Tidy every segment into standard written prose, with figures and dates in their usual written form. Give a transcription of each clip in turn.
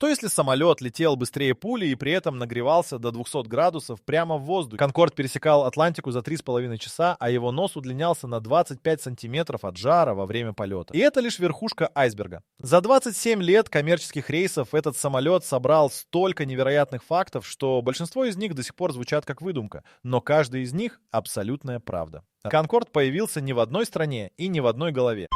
Что если самолет летел быстрее пули и при этом нагревался до 200 градусов прямо в воздухе? Конкорд пересекал Атлантику за 3,5 часа, а его нос удлинялся на 25 сантиметров от жара во время полета. И это лишь верхушка айсберга. За 27 лет коммерческих рейсов этот самолет собрал столько невероятных фактов, что большинство из них до сих пор звучат как выдумка, но каждый из них абсолютная правда. Конкорд появился не в одной стране и не в одной голове.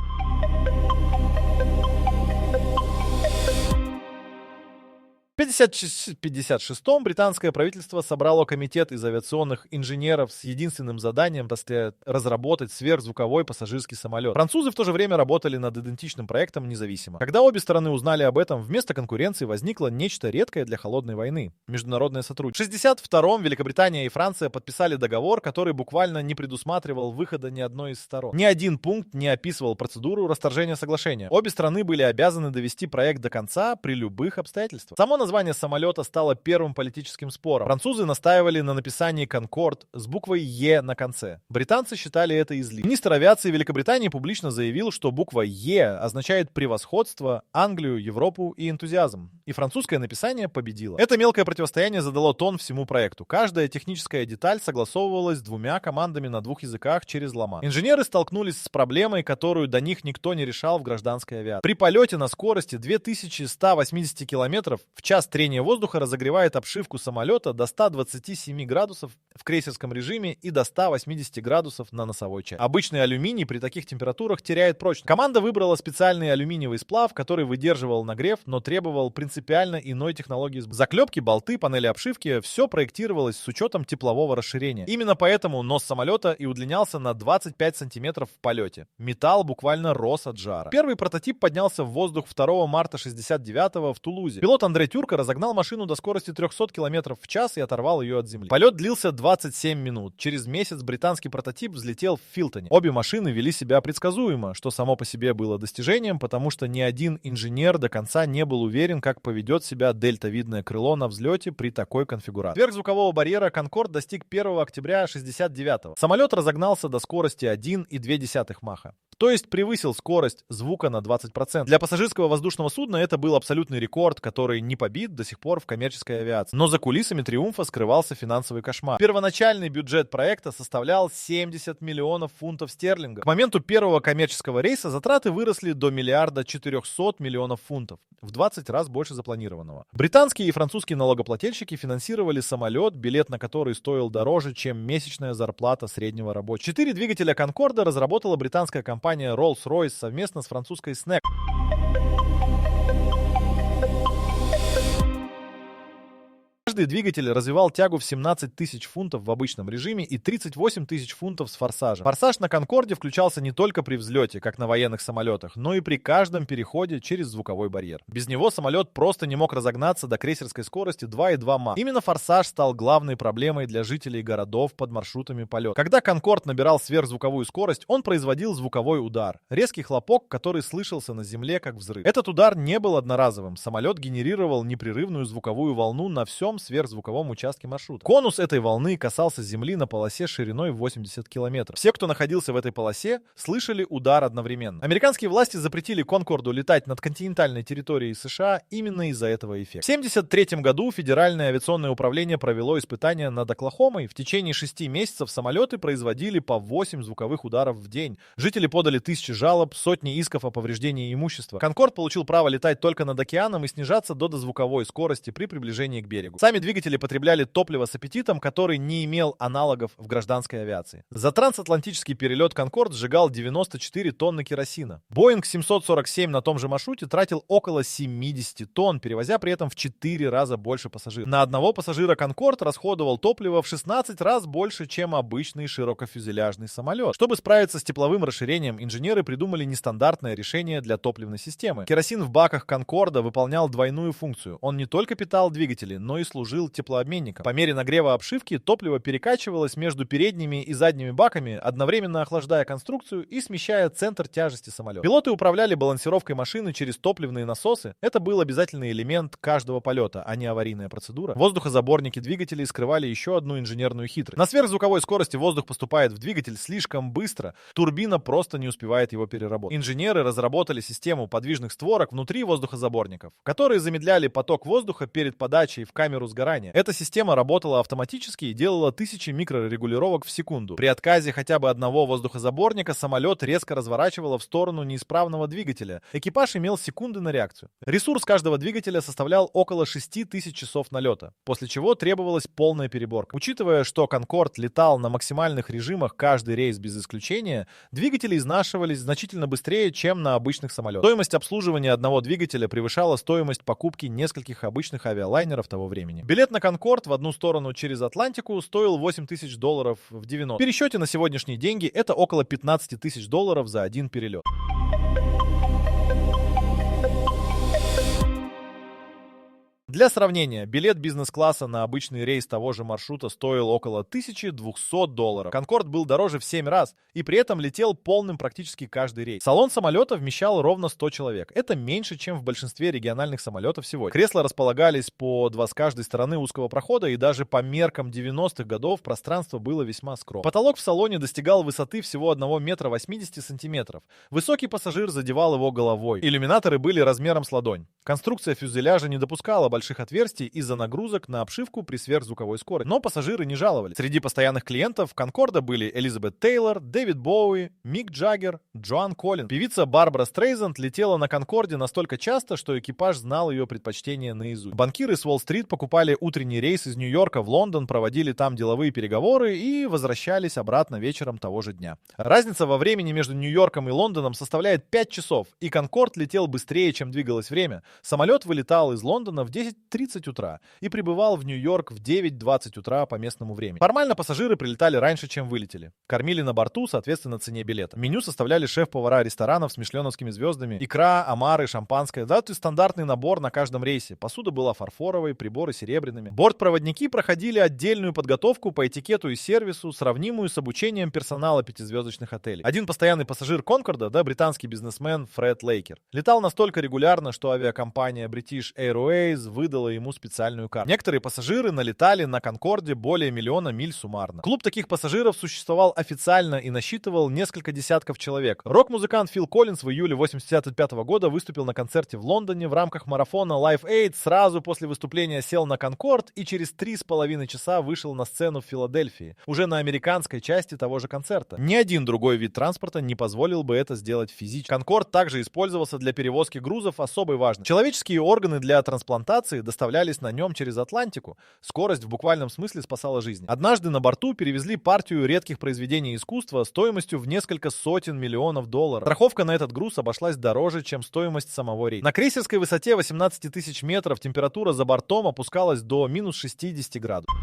В 1956-м британское правительство собрало комитет из авиационных инженеров с единственным заданием разработать сверхзвуковой пассажирский самолет. Французы в то же время работали над идентичным проектом независимо. Когда обе стороны узнали об этом, вместо конкуренции возникло нечто редкое для холодной войны — международное сотрудничество. В 1962-м Великобритания и Франция подписали договор, который буквально не предусматривал выхода ни одной из сторон. Ни один пункт не описывал процедуру расторжения соглашения. Обе страны были обязаны довести проект до конца при любых обстоятельствах. Само название самолета стало первым политическим спором. Французы настаивали на написании «Конкорд» с буквой «Е» на конце. Британцы считали это излишним. Министр авиации Великобритании публично заявил, что буква «Е» означает превосходство, Англию, Европу и энтузиазм. И французское написание победило. Это мелкое противостояние задало тон всему проекту. Каждая техническая деталь согласовывалась с двумя командами на двух языках через Ла-Манш. Инженеры столкнулись с проблемой, которую до них никто не решал в гражданской авиации. При полете на скорости 2180 км в час трение воздуха разогревает обшивку самолета до 127 градусов в крейсерском режиме и до 180 градусов на носовой части. Обычный алюминий при таких температурах теряет прочность. Команда выбрала специальный алюминиевый сплав, который выдерживал нагрев, но требовал принципиально иной технологии. Заклепки, болты, панели обшивки — все проектировалось с учетом теплового расширения. Именно поэтому нос самолета и удлинялся на 25 сантиметров в полете. Металл буквально рос от жара. Первый прототип поднялся в воздух 2 марта 1969-го в Тулузе. Пилот Андрей Тюрко разогнал машину до скорости 300 км в час и оторвал ее от земли. Полет длился 27 минут. Через месяц британский прототип взлетел в Филтоне. Обе машины вели себя предсказуемо, что само по себе было достижением, потому что ни один инженер до конца не был уверен, как поведет себя дельтовидное крыло на взлете при такой конфигурации. Сверхзвукового барьера «Конкорд» достиг 1 октября 1969-го. Самолет разогнался до скорости 1,2 Маха. То есть превысил скорость звука на 20%. Для пассажирского воздушного судна это был абсолютный рекорд, который не побит до сих пор в коммерческой авиации. Но за кулисами триумфа скрывался финансовый кошмар. Первоначальный бюджет проекта составлял 70 миллионов фунтов стерлингов. К моменту первого коммерческого рейса затраты выросли до 1 400 миллионов фунтов. В 20 раз больше запланированного. Британские и французские налогоплательщики финансировали самолет, билет на который стоил дороже, чем месячная зарплата среднего рабочего. 4 двигателя «Конкорда» разработала британская компания Rolls-Royce совместно с французской Snack. Каждый двигатель развивал тягу в 17 тысяч фунтов в обычном режиме и 38 тысяч фунтов с форсажем. Форсаж на «Конкорде» включался не только при взлете, как на военных самолетах, но и при каждом переходе через звуковой барьер. Без него самолет просто не мог разогнаться до крейсерской скорости 2,2 Мах. Именно форсаж стал главной проблемой для жителей городов под маршрутами полета. Когда «Конкорд» набирал сверхзвуковую скорость, он производил звуковой удар. Резкий хлопок, который слышался на земле как взрыв. Этот удар не был одноразовым. Самолет генерировал непрерывную звуковую волну на всем сверхзвуковом участке маршрута. Конус этой волны касался земли на полосе шириной 80 километров. Все, кто находился в этой полосе, слышали удар одновременно. Американские власти запретили «Конкорду» летать над континентальной территорией США именно из-за этого эффекта. В 1973 году Федеральное авиационное управление провело испытания над Оклахомой. В течение 6 месяцев самолеты производили по 8 звуковых ударов в день. Жители подали тысячи жалоб, сотни исков о повреждении имущества. «Конкорд» получил право летать только над океаном и снижаться до дозвуковой скорости при приближении к берегу. Сами двигатели потребляли топливо с аппетитом, который не имел аналогов в гражданской авиации. За трансатлантический перелет «Конкорд» сжигал 94 тонны керосина. «Боинг 747» на том же маршруте тратил около 70 тонн, перевозя при этом в 4 раза больше пассажиров. На одного пассажира «Конкорд» расходовал топливо в 16 раз больше, чем обычный широкофюзеляжный самолет. Чтобы справиться с тепловым расширением, инженеры придумали нестандартное решение для топливной системы. Керосин в баках «Конкорда» выполнял двойную функцию. Он не только питал двигатели, но и служил служил теплообменником. По мере нагрева обшивки топливо перекачивалось между передними и задними баками, одновременно охлаждая конструкцию и смещая центр тяжести самолета. Пилоты управляли балансировкой машины через топливные насосы. Это был обязательный элемент каждого полета, а не аварийная процедура. Воздухозаборники двигателей скрывали еще одну инженерную хитрость. На сверхзвуковой скорости воздух поступает в двигатель слишком быстро, турбина просто не успевает его переработать. Инженеры разработали систему подвижных створок внутри воздухозаборников, которые замедляли поток воздуха перед подачей в камеру сгорания. Эта система работала автоматически и делала тысячи микрорегулировок в секунду. При отказе хотя бы одного воздухозаборника самолет резко разворачивало в сторону неисправного двигателя. Экипаж имел секунды на реакцию. Ресурс каждого двигателя составлял около 6000 часов налета, после чего требовалась полная переборка. Учитывая, что «Конкорд» летал на максимальных режимах каждый рейс без исключения, двигатели изнашивались значительно быстрее, чем на обычных самолетах. Стоимость обслуживания одного двигателя превышала стоимость покупки нескольких обычных авиалайнеров того времени. Билет на «Конкорд» в одну сторону через Атлантику стоил $8000 в 90. В пересчете на сегодняшние деньги это около $15000 за один перелет. Для сравнения, билет бизнес-класса на обычный рейс того же маршрута стоил около $1200. «Конкорд» был дороже в 7 раз и при этом летел полным практически каждый рейс. Салон самолета вмещал ровно 100 человек. Это меньше, чем в большинстве региональных самолетов сегодня. Кресла располагались по 2 с каждой стороны узкого прохода, и даже по меркам 90-х годов пространство было весьма скромно. Потолок в салоне достигал высоты всего 1 метра 80 сантиметров. Высокий пассажир задевал его головой. Иллюминаторы были размером с ладонь. Конструкция фюзеляжа не допускала больших отверстий из-за нагрузок на обшивку при сверхзвуковой скорости. Но пассажиры не жаловались. Среди постоянных клиентов «Конкорда» были Элизабет Тейлор, Дэвид Боуи, Мик Джаггер, Джоан Коллинз. Певица Барбара Стрейзанд летела на «Конкорде» настолько часто, что экипаж знал ее предпочтения наизусть. Банкиры с Уолл-стрит покупали утренний рейс из Нью-Йорка в Лондон, проводили там деловые переговоры и возвращались обратно вечером того же дня. Разница во времени между Нью-Йорком и Лондоном составляет 5 часов, и «Конкорд» летел быстрее, чем двигалось время. Самолет вылетал из Лондона в 10:30 утра и прибывал в Нью-Йорк в 9:20 утра по местному времени. Формально пассажиры прилетали раньше, чем вылетели. Кормили на борту, соответственно, цене билета. Меню составляли шеф-повара ресторанов с мишленовскими звездами. Икра, омары, шампанское. Да, то есть стандартный набор на каждом рейсе. Посуда была фарфоровой, приборы серебряными. Бортпроводники проходили отдельную подготовку по этикету и сервису, сравнимую с обучением персонала 5-звездочных отелей. Один постоянный пассажир «Конкорда», да, британский бизнесмен Фред Лейкер, летал настолько регулярно, что авиакомпания British Airways выдала ему специальную карту. Некоторые пассажиры налетали на «Конкорде» более 1 000 000 миль суммарно. Клуб таких пассажиров существовал официально и насчитывал несколько десятков человек. Рок-музыкант Фил Коллинз в июле 1985 года выступил на концерте в Лондоне в рамках марафона Live Aid. Сразу после выступления сел на «Конкорд» и через 3,5 часа вышел на сцену в Филадельфии, уже на американской части того же концерта. Ни один другой вид транспорта не позволил бы это сделать физически. «Конкорд» также использовался для перевозки грузов особой важности. Человеческие органы для трансплантации доставлялись на нем через Атлантику. Скорость в буквальном смысле спасала жизни. Однажды на борту перевезли партию редких произведений искусства стоимостью в несколько сотен миллионов долларов. Страховка на этот груз обошлась дороже, чем стоимость самого рейса. На крейсерской высоте 18 тысяч метров температура за бортом опускалась до минус 60 градусов.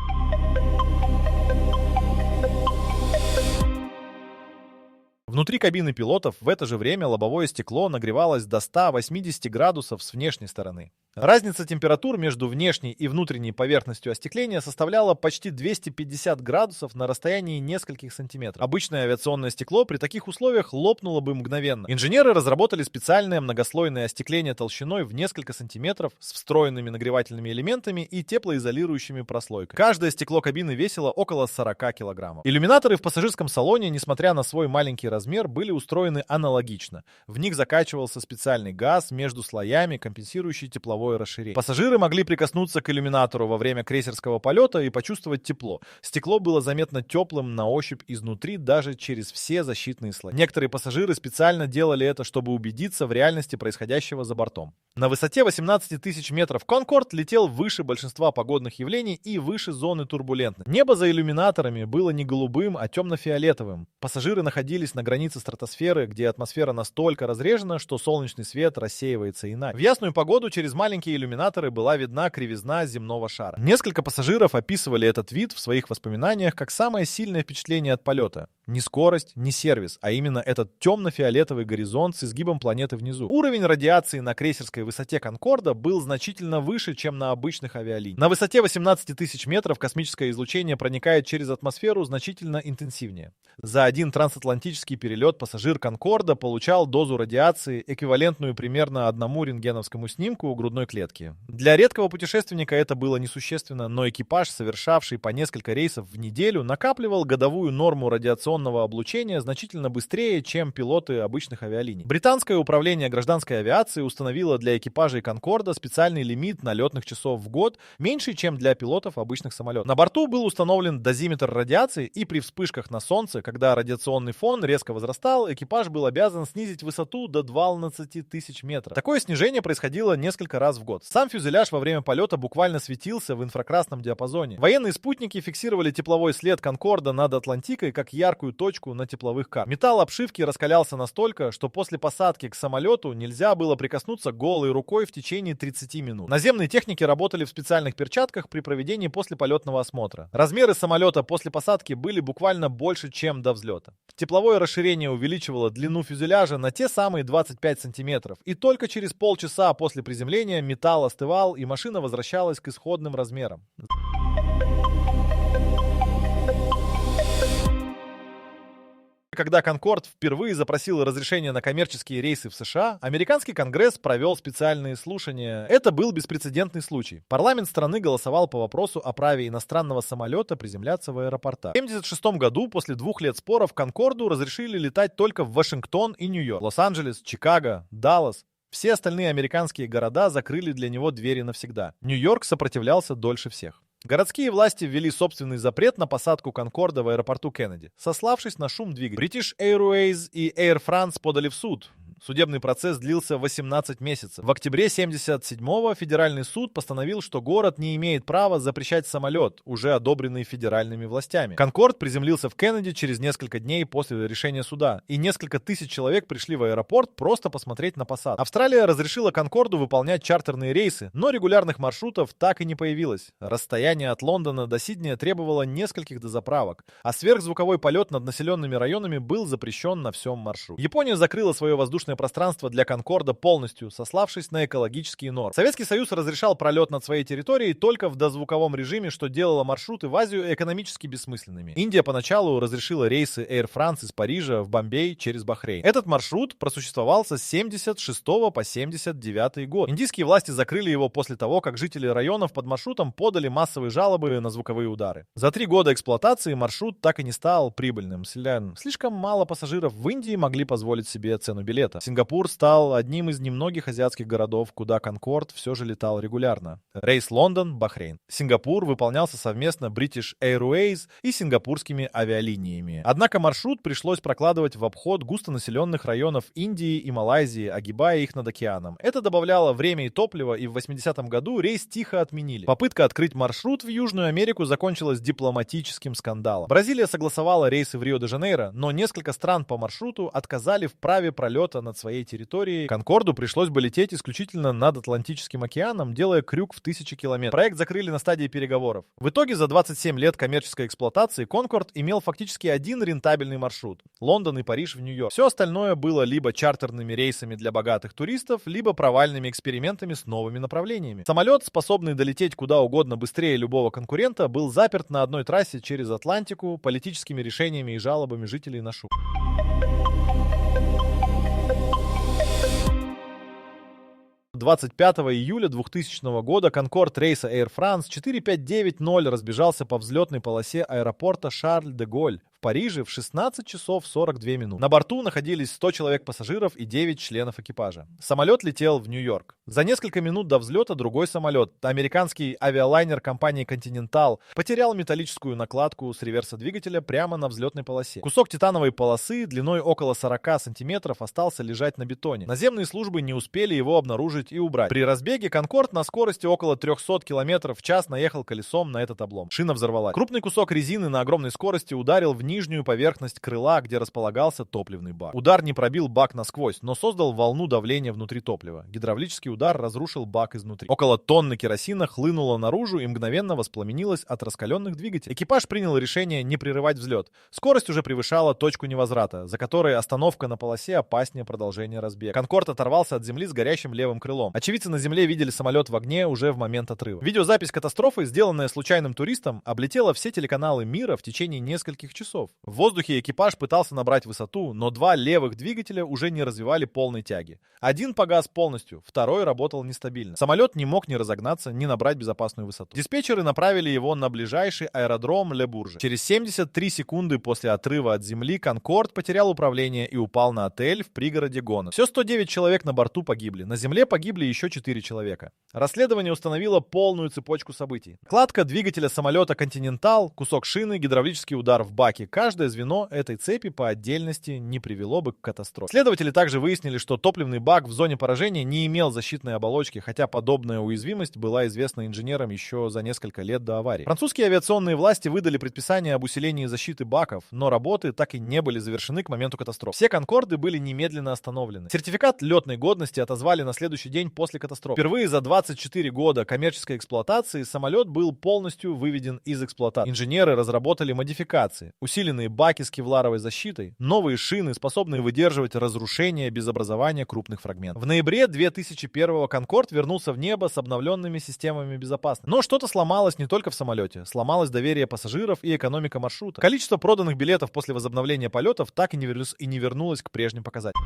Внутри кабины пилотов в это же время лобовое стекло нагревалось до 180 градусов с внешней стороны. Разница температур между внешней и внутренней поверхностью остекления составляла почти 250 градусов на расстоянии нескольких сантиметров. Обычное авиационное стекло при таких условиях лопнуло бы мгновенно. Инженеры разработали специальное многослойное остекление толщиной в несколько сантиметров с встроенными нагревательными элементами и теплоизолирующими прослойками. Каждое стекло кабины весило около 40 килограммов. Иллюминаторы в пассажирском салоне, несмотря на свой маленький размер, были устроены аналогично. В них закачивался специальный газ между слоями, компенсирующий тепловое расширение. Пассажиры могли прикоснуться к иллюминатору во время крейсерского полета и почувствовать тепло. Стекло было заметно теплым на ощупь изнутри даже через все защитные слои. Некоторые пассажиры специально делали это, чтобы убедиться в реальности происходящего за бортом. На высоте 18 тысяч метров «Конкорд» летел выше большинства погодных явлений и выше зоны турбулентности. Небо за иллюминаторами было не голубым, а темно-фиолетовым. Пассажиры находились на границе стратосферы, где атмосфера настолько разрежена, что солнечный свет рассеивается иначе. В ясную погоду через маленькие иллюминаторы была видна кривизна земного шара. Несколько пассажиров описывали этот вид в своих воспоминаниях как самое сильное впечатление от полета. Не скорость, не сервис, а именно этот темно-фиолетовый горизонт с изгибом планеты внизу. Уровень радиации на крейсерской высоте «Конкорда» был значительно выше, чем на обычных авиалиниях. На высоте 18 тысяч метров космическое излучение проникает через атмосферу значительно интенсивнее. За один трансатлантический перелет пассажир «Конкорда» получал дозу радиации, эквивалентную примерно одному рентгеновскому снимку грудной клетки. Для редкого путешественника это было несущественно, но экипаж, совершавший по несколько рейсов в неделю, накапливал годовую норму радиационного облучения значительно быстрее, чем пилоты обычных авиалиний. Британское управление гражданской авиации установило для экипажей «Конкорда» специальный лимит налетных часов в год, меньше, чем для пилотов обычных самолетов. На борту был установлен дозиметр радиации, и при вспышках на солнце, когда радиационный фон резко возрастал, экипаж был обязан снизить высоту до 12 тысяч метров. Такое снижение происходило несколько раз в год. Сам фюзеляж во время полета буквально светился в инфракрасном диапазоне. Военные спутники фиксировали тепловой след «Конкорда» над Атлантикой как яркую точку на тепловых картах. Металл обшивки раскалялся настолько, что после посадки к самолету нельзя было прикоснуться голой рукой в течение 30 минут. Наземные техники работали в специальных перчатках при проведении послеполетного осмотра. Размеры самолета после посадки были буквально больше, чем до взлета. Тепловое расширение увеличивало длину фюзеляжа на те самые 25 сантиметров, и только через полчаса после приземления металл остывал и машина возвращалась к исходным размерам. Когда «Конкорд» впервые запросил разрешение на коммерческие рейсы в США, американский конгресс провел специальные слушания. Это был беспрецедентный случай. Парламент страны голосовал по вопросу о праве иностранного самолета приземляться в аэропортах. В 1976 году, после 2 лет споров, «Конкорду» разрешили летать только в Вашингтон и Нью-Йорк. Лос-Анджелес, Чикаго, Даллас. Все остальные американские города закрыли для него двери навсегда. Нью-Йорк сопротивлялся дольше всех. Городские власти ввели собственный запрет на посадку «Конкорда» в аэропорту Кеннеди, сославшись на шум двигателя. British Airways и Air France подали в суд. Судебный процесс длился 18 месяцев. В октябре 1977-го федеральный суд постановил, что город не имеет права запрещать самолет, уже одобренный федеральными властями. «Конкорд» приземлился в Кеннеди через несколько дней после решения суда, и несколько тысяч человек пришли в аэропорт просто посмотреть на посадку. Австралия разрешила «Конкорду» выполнять чартерные рейсы, но регулярных маршрутов так и не появилось. Расстояние от Лондона до Сиднея требовало нескольких дозаправок, а сверхзвуковой полет над населенными районами был запрещен на всем маршруте. Япония закрыла свое воздушное пространство для «Конкорда» полностью, сославшись на экологические нормы. Советский Союз разрешал пролет над своей территорией только в дозвуковом режиме, что делало маршруты в Азию экономически бессмысленными. Индия поначалу разрешила рейсы Air France из Парижа в Бомбей через Бахрейн. Этот маршрут просуществовал с 1976 по 1979 год. Индийские власти закрыли его после того, как жители районов под маршрутом подали массовые жалобы на звуковые удары. За 3 года эксплуатации маршрут так и не стал прибыльным. Слишком мало пассажиров в Индии могли позволить себе цену билета. Сингапур стал одним из немногих азиатских городов, куда «Конкорд» все же летал регулярно. Рейс Лондон, Бахрейн. Сингапур выполнялся совместно British Airways и сингапурскими авиалиниями. Однако маршрут пришлось прокладывать в обход густонаселенных районов Индии и Малайзии, огибая их над океаном. Это добавляло время и топливо, и в 80-м году рейс тихо отменили. Попытка открыть маршрут в Южную Америку закончилась дипломатическим скандалом. Бразилия согласовала рейсы в Рио-де-Жанейро, но несколько стран по маршруту отказали в праве пролета над своей территорией. «Конкорду» пришлось бы лететь исключительно над Атлантическим океаном, делая крюк в 1000 километров. Проект закрыли на стадии переговоров. В итоге за 27 лет коммерческой эксплуатации «Конкорд» имел фактически один рентабельный маршрут — Лондон и Париж в Нью-Йорк. Все остальное было либо чартерными рейсами для богатых туристов, либо провальными экспериментами с новыми направлениями. Самолет, способный долететь куда угодно быстрее любого конкурента, был заперт на одной трассе через Атлантику политическими решениями и жалобами жителей на шум. 25 июля 2000 года «Конкорд» рейса Air France 4590 разбежался по взлетной полосе аэропорта Шарль-де-Голь в Париже в 16 часов 42 минуты. На борту находились 100 человек-пассажиров и 9 членов экипажа. Самолет летел в Нью-Йорк. За несколько минут до взлета другой самолет, американский авиалайнер компании Continental, потерял металлическую накладку с реверса двигателя прямо на взлетной полосе. Кусок титановой полосы длиной около 40 сантиметров остался лежать на бетоне. Наземные службы не успели его обнаружить и убрать. При разбеге «Конкорд» на скорости около 300 км в час наехал колесом на этот облом. Шина взорвалась. Крупный кусок резины на огромной скорости ударил в нижнюю поверхность крыла, где располагался топливный бак. Удар не пробил бак насквозь, но создал волну давления внутри топлива. Гидравлический удар разрушил бак изнутри. Около тонны керосина хлынуло наружу и мгновенно воспламенилось от раскаленных двигателей. Экипаж принял решение не прерывать взлет. Скорость уже превышала точку невозврата, за которой остановка на полосе опаснее продолжения разбега. Конкорд оторвался от земли с горящим левым крылом. Очевидцы на земле видели самолет в огне уже в момент отрыва. Видеозапись катастрофы, сделанная случайным туристом, облетела все телеканалы мира в течение нескольких часов. В воздухе экипаж пытался набрать высоту, но два левых двигателя уже не развивали полной тяги. Один погас полностью, второй работал нестабильно. Самолет не мог ни разогнаться, ни набрать безопасную высоту. Диспетчеры направили его на ближайший аэродром Ле-Бурже. Через 73 секунды после отрыва от земли Конкорд потерял управление и упал на отель в пригороде Гона. Все 109 человек на борту погибли. На земле погибли еще 4 человека. Расследование установило полную цепочку событий. Кладка двигателя самолета «Континентал», кусок шины, гидравлический удар в баке. Каждое звено этой цепи по отдельности не привело бы к катастрофе. Следователи также выяснили, что топливный бак в зоне поражения не имел защитной оболочки, хотя подобная уязвимость была известна инженерам еще за несколько лет до аварии. Французские авиационные власти выдали предписание об усилении защиты баков, но работы так и не были завершены к моменту катастрофы. Все «Конкорды» были немедленно остановлены. Сертификат летной годности отозвали на следующий день после катастрофы. Впервые за 24 года коммерческой эксплуатации самолет был полностью выведен из эксплуатации. Инженеры разработали модификации, усиленные баки с кевларовой защитой, новые шины, способные выдерживать разрушения без образования крупных фрагментов. В ноябре 2001-го «Конкорд» вернулся в небо с обновленными системами безопасности. Но что-то сломалось не только в самолете. Сломалось доверие пассажиров и экономика маршрута. Количество проданных билетов после возобновления полетов так и не вернулось к прежним показателям.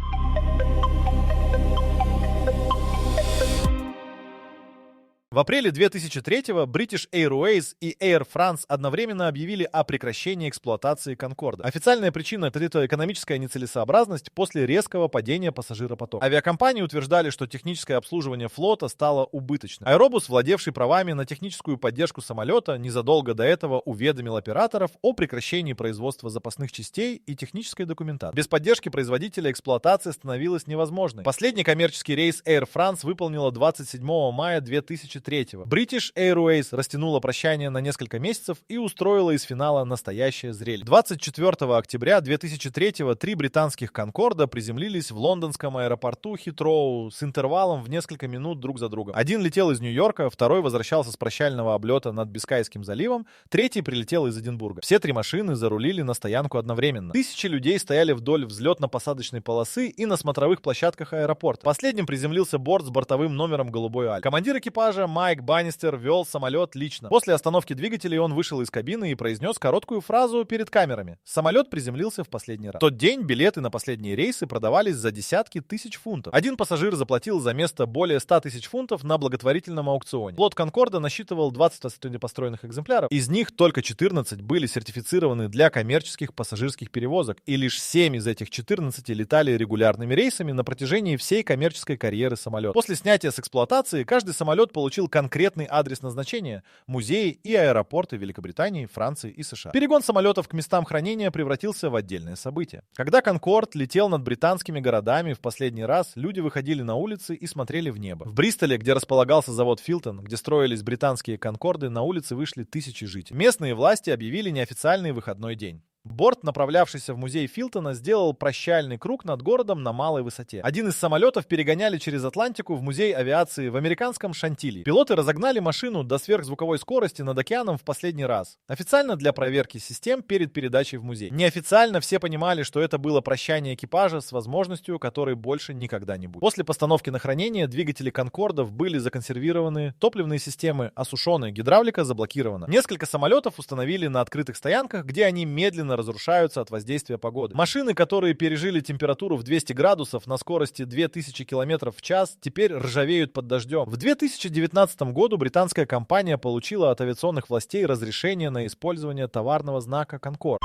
В апреле 2003-го British Airways и Air France одновременно объявили о прекращении эксплуатации «Конкорда». Официальная причина — это экономическая нецелесообразность после резкого падения пассажиропотока. Авиакомпании утверждали, что техническое обслуживание флота стало убыточным. Аэробус, владевший правами на техническую поддержку самолета, незадолго до этого уведомил операторов о прекращении производства запасных частей и технической документации. Без поддержки производителя эксплуатация становилась невозможной. Последний коммерческий рейс Air France выполнила 27 мая 2003-го. British Airways растянула прощание на несколько месяцев и устроила из финала настоящее зрелище. 24 октября 2003-го 3 британских «Конкорда» приземлились в лондонском аэропорту Хитроу с интервалом в несколько минут друг за другом. Один летел из Нью-Йорка, второй возвращался с прощального облета над Бискайским заливом, третий прилетел из Эдинбурга. Все 3 машины зарулили на стоянку одновременно. Тысячи людей стояли вдоль взлетно-посадочной полосы и на смотровых площадках аэропорта. Последним приземлился борт с бортовым номером «Голубой Аль». Командир экипажа Майк Баннистер вел самолет лично. После остановки двигателей он вышел из кабины и произнес короткую фразу перед камерами. Самолет приземлился в последний раз. В тот день билеты на последние рейсы продавались за десятки тысяч фунтов. Один пассажир заплатил за место более 100 тысяч фунтов на благотворительном аукционе. Флот «Конкорда» насчитывал 20 построенных экземпляров. Из них только 14 были сертифицированы для коммерческих пассажирских перевозок, и лишь 7 из этих 14 летали регулярными рейсами на протяжении всей коммерческой карьеры самолета. После снятия с эксплуатации каждый самолет получил конкретный адрес назначения — музеи и аэропорты Великобритании, Франции и США. Перегон самолетов к местам хранения превратился в отдельное событие. Когда «Конкорд» летел над британскими городами в последний раз, люди выходили на улицы и смотрели в небо. В Бристоле, где располагался завод Филтон, где строились британские «Конкорды», на улицы вышли тысячи жителей. Местные власти объявили неофициальный выходной день. Борт, направлявшийся в музей Филтона, сделал прощальный круг над городом на малой высоте. Один из самолетов перегоняли через Атлантику в музей авиации в американском Шантилли. Пилоты разогнали машину до сверхзвуковой скорости над океаном в последний раз. Официально для проверки систем перед передачей в музей. Неофициально все понимали, что это было прощание экипажа с возможностью, которой больше никогда не будет. После постановки на хранение двигатели «Конкордов» были законсервированы, топливные системы осушены, гидравлика заблокирована. Несколько самолетов установили на открытых стоянках, где они медленно разрушаются от воздействия погоды. Машины, которые пережили температуру в 200 градусов на скорости 2000 км в час, теперь ржавеют под дождем. В 2019 году британская компания получила от авиационных властей разрешение на использование товарного знака «Конкорд».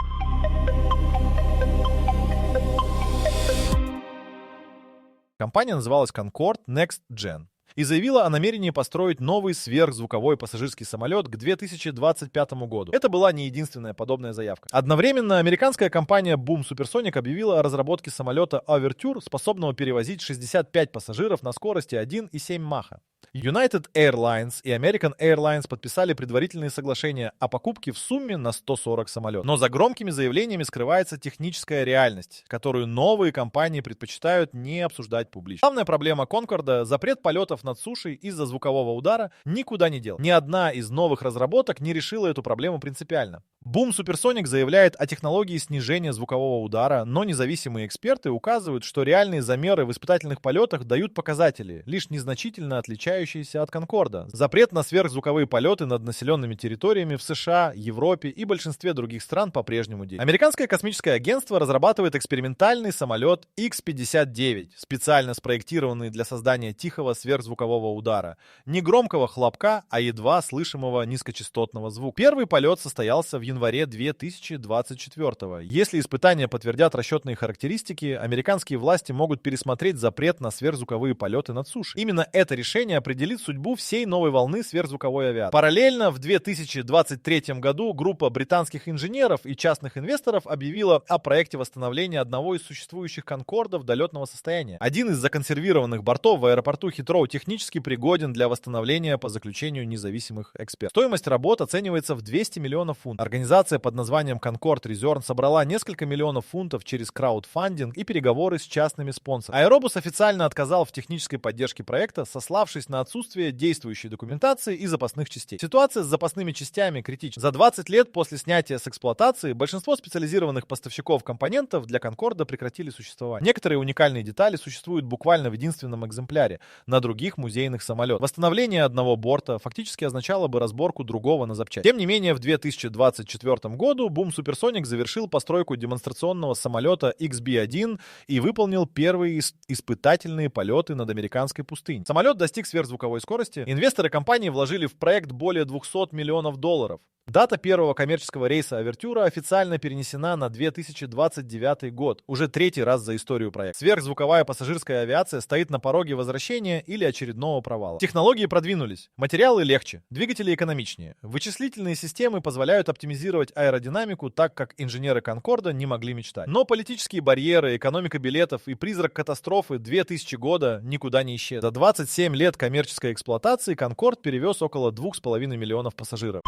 Компания называлась Concord Next Gen. и заявила о намерении построить новый сверхзвуковой пассажирский самолет к 2025 году. Это была не единственная подобная заявка. Одновременно американская компания Boom Supersonic объявила о разработке самолета Overture, способного перевозить 65 пассажиров на скорости 1,7 Маха. United Airlines и American Airlines подписали предварительные соглашения о покупке в сумме на 140 самолетов. Но за громкими заявлениями скрывается техническая реальность, которую новые компании предпочитают не обсуждать публично. Главная проблема Конкорда — запрет полетов над сушей из-за звукового удара никуда не дел. Ни одна из новых разработок не решила эту проблему принципиально. Boom Supersonic заявляет о технологии снижения звукового удара, но независимые эксперты указывают, что реальные замеры в испытательных полетах дают показатели, лишь незначительно отличающиеся от Конкорда. Запрет на сверхзвуковые полеты над населенными территориями в США, Европе и большинстве других стран по-прежнему действует. Американское космическое агентство разрабатывает экспериментальный самолет X-59, специально спроектированный для создания тихого сверхзвукового удара. Не громкого хлопка, а едва слышимого низкочастотного звука. Первый полет состоялся в январе 2024. Если испытания подтвердят расчетные характеристики, американские власти могут пересмотреть запрет на сверхзвуковые полеты над сушей. Именно это решение определит судьбу всей новой волны сверхзвуковой авиации. Параллельно в 2023 году группа британских инженеров и частных инвесторов объявила о проекте восстановления одного из существующих Конкордов до летного состояния. Один из законсервированных бортов в аэропорту Хитроу технически пригоден для восстановления по заключению независимых экспертов. Стоимость работ оценивается в 200 миллионов фунтов. Организация под названием Concord Return собрала несколько миллионов фунтов через краудфандинг и переговоры с частными спонсорами. Аэробус официально отказал в технической поддержке проекта, сославшись на отсутствие действующей документации и запасных частей. Ситуация с запасными частями критична. За 20 лет после снятия с эксплуатации большинство специализированных поставщиков компонентов для Конкорда прекратили существование. Некоторые уникальные детали существуют буквально в единственном экземпляре на других музейных самолетах. Восстановление одного борта фактически означало бы разборку другого на запчасти. Тем не менее, в 2024 году Boom Supersonic завершил постройку демонстрационного самолета XB-1 и выполнил первые испытательные полеты над американской пустыней. Самолет достиг сверхзвуковой скорости. Инвесторы компании вложили в проект более 200 миллионов долларов. Дата первого коммерческого рейса Овертюра официально перенесена на 2029 год, уже третий раз за историю проекта. Сверхзвуковая пассажирская авиация стоит на пороге возвращения или очередного провала. Технологии продвинулись, материалы легче, двигатели экономичнее. Вычислительные системы позволяют оптимизировать аэродинамику так, как инженеры Конкорда не могли мечтать. Но политические барьеры, экономика билетов и призрак катастрофы 2000 года никуда не исчез. За 27 лет коммерческой эксплуатации Конкорд перевез около 2,5 миллионов пассажиров.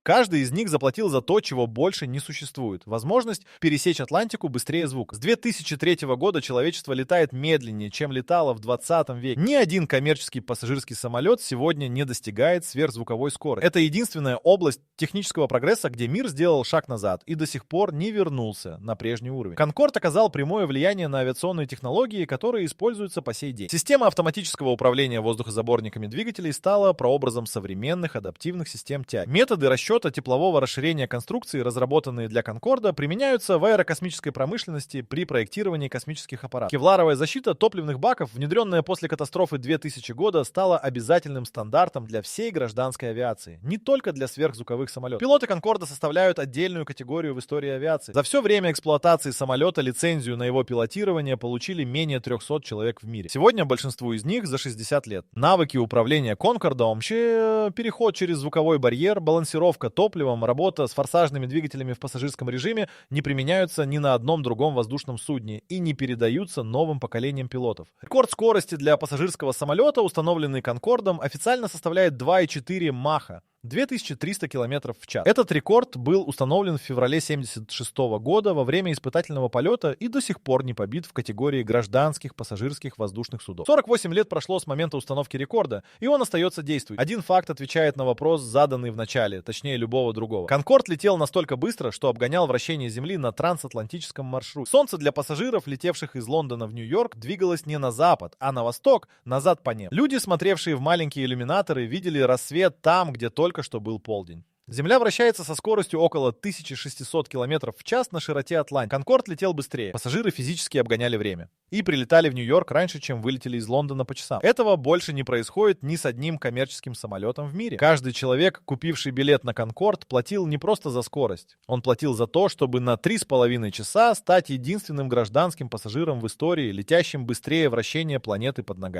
Каждый из них заплатил за то, чего больше не существует. Возможность пересечь Атлантику быстрее звука. С 2003 года человечество летает медленнее, чем летало в 20 веке. Ни один коммерческий пассажирский самолет сегодня не достигает сверхзвуковой скорости. Это единственная область технического прогресса, где мир сделал шаг назад и до сих пор не вернулся на прежний уровень. Конкорд оказал прямое влияние на авиационные технологии, которые используются по сей день. Система автоматического управления воздухозаборниками двигателей стала прообразом современных адаптивных систем тяги. Методы расчета теплового расширения конструкции, разработанные для Конкорда, применяются в аэрокосмической промышленности при проектировании космических аппаратов. Кевларовая защита топливных баков, внедренная после катастрофы 2000 года, стала обязательным стандартом для всей гражданской авиации, не только для сверхзвуковых самолетов. Пилоты Конкорда составляют отдельную категорию в истории авиации. За все время эксплуатации самолета лицензию на его пилотирование получили менее 300 человек в мире. Сегодня большинству из них за 60 лет. Навыки управления Конкордом, вообще переход через звуковой барьер, балансировка топливом, работа с форсажными двигателями в пассажирском режиме не применяются ни на одном другом воздушном судне и не передаются новым поколениям пилотов. Рекорд скорости для пассажирского самолета, установленный Конкордом, официально составляет 2,4 Маха. 2300 км в час. Этот рекорд был установлен в феврале 1976 года во время испытательного полета и до сих пор не побит в категории гражданских пассажирских воздушных судов. 48 лет прошло с момента установки рекорда, и он остается действующим. Один факт отвечает на вопрос, заданный в начале, точнее любого другого. Конкорд летел настолько быстро, что обгонял вращение Земли на трансатлантическом маршруте. Солнце для пассажиров, летевших из Лондона в Нью-Йорк, двигалось не на запад, а на восток, назад по небу. Люди, смотревшие в маленькие иллюминаторы, видели рассвет там, где только что был полдень. Земля вращается со скоростью около 1600 км в час на широте Атлантики. Конкорд летел быстрее. Пассажиры физически обгоняли время. И прилетали в Нью-Йорк раньше, чем вылетели из Лондона по часам. Этого больше не происходит ни с одним коммерческим самолетом в мире. Каждый человек, купивший билет на Конкорд, платил не просто за скорость. Он платил за то, чтобы на 3,5 часа стать единственным гражданским пассажиром в истории, летящим быстрее вращения планеты под ногами.